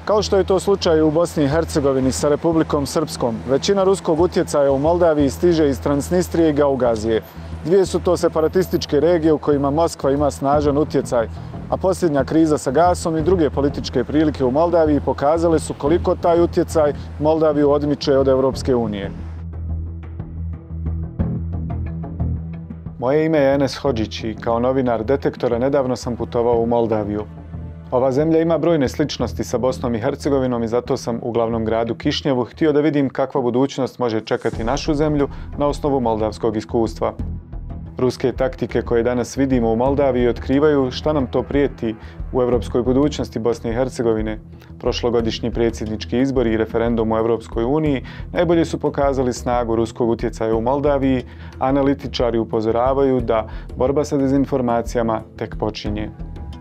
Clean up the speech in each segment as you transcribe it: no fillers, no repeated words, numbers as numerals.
Kao što je to slučaj u Bosni i Hercegovini sa Republikom Srpskom, većina ruskog utjecaja u Moldaviji stiže iz Transnistrije i Gaugazije. Dvije su to separatističke regije u kojima Moskva ima snažan utjecaj, a posljednja kriza sa gasom i druge političke prilike u Moldaviji pokazale su koliko taj utjecaj Moldaviju odmiče od Europske unije. Moje ime je Enes Hodžić i kao novinar Detektora nedavno sam putovao u Moldaviju. Ova zemlja ima brojne sličnosti sa Bosnom i Hercegovinom i zato sam u glavnom gradu Kišnjevu htio da vidim kakva budućnost može čekati našu zemlju na osnovu moldavskog iskustva. Ruske taktike koje danas vidimo u Moldaviji otkrivaju šta nam to prijeti u europskoj budućnosti Bosne i Hercegovine. Prošlogodišnji predsjednički izbori i referendum u Europskoj uniji najbolje su pokazali snagu ruskog utjecaja u Moldaviji, a analitičari upozoravaju da borba sa dezinformacijama tek počinje.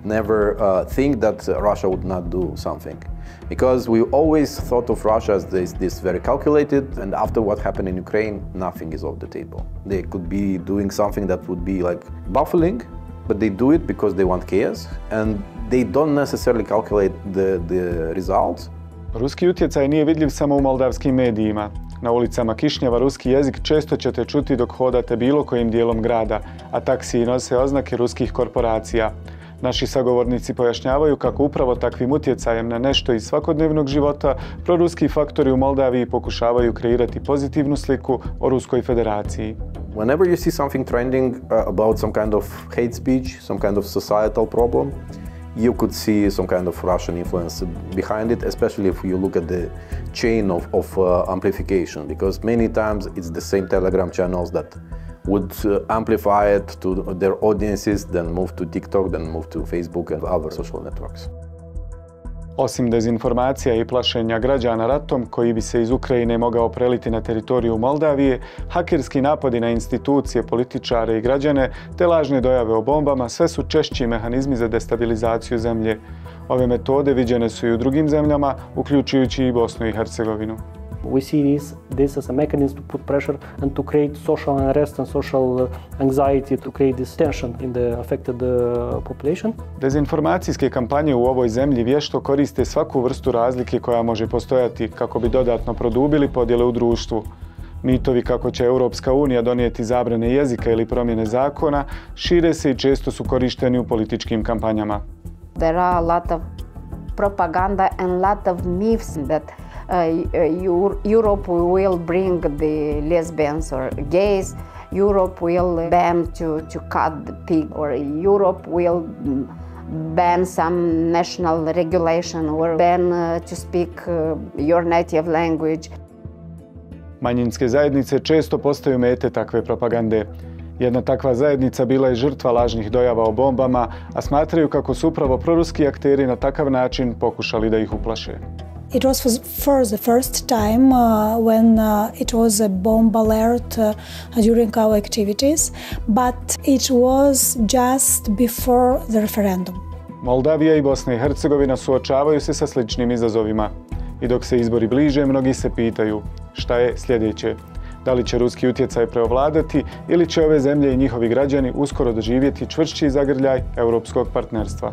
Never think that Russia would not do something. Because we always thought of Russia as this very calculated, and after what happened in Ukraine, nothing is off the table. They could be doing something that would be like baffling, but they do it because they want chaos, and they don't necessarily calculate the results. Ruski utjecaj nije vidljiv samo u moldavskim medijima. Na ulicama Kišnjeva ruski jezik često ćete čuti dok hodate bilo kojim dijelom grada, a taksiji nose oznake ruskih korporacija. Naši sagovornici pojašnjavaju kako upravo takvim utjecajem na nešto iz svakodnevnog života proruski faktori u Moldaviji pokušavaju kreirati pozitivnu sliku o Ruskoj federaciji. Whenever you see something trending about some kind of hate speech, some kind of societal problem, you could see some kind of Russian influence behind it, especially if you look at the chain of amplification, because many times it's the same Telegram channels that would amplify it to their audiences, then move to TikTok, then move to Facebook and other social networks. Osim dezinformacija i plašenja građana ratom koji bi se iz Ukrajine mogao preliti na teritoriju Moldavije, hakerski napadi na institucije, političare i građane te lažne dojave o bombama sve su češći mehanizmi za destabilizaciju zemlje. Ove metode viđene su i u drugim zemljama, uključujući i Bosnu i Hercegovinu. We see this as a mechanism to put pressure and to create social unrest and social anxiety, to create this tension in the affected population. Dezinformacijske kampanje u ovoj zemlji vješto koriste svaku vrstu razlike koja može postojati kako bi dodatno produbili podjele u društvu. Mitovi kako će Europska unija donijeti zabrane jezika ili promjene zakona šire se i često su korišteni u političkim kampanjama. There are a lot of propaganda and lot of myths that Europe will bring the lesbians or gays, Europe will ban to cut the pig, or Europe will ban some national regulation or ban to speak your native language. Manjinske zajednice često postaju mete takve propagande. Jedna takva zajednica bila je žrtva lažnih dojava o bombama, a smatraju kako su upravo proruski akteri na takav način pokušali da ih uplaše. It was for the first time when it was a bomb alert during our activities, but it was just before the referendum. Moldavija i Bosna i Hercegovina suočavaju se sa sličnim izazovima. I dok se izbori bliže, mnogi se pitaju šta je sljedeće. Da li će ruski utjecaj preovladati ili će ove zemlje i njihovi građani uskoro doživjeti čvršći zagrljaj europskog partnerstva.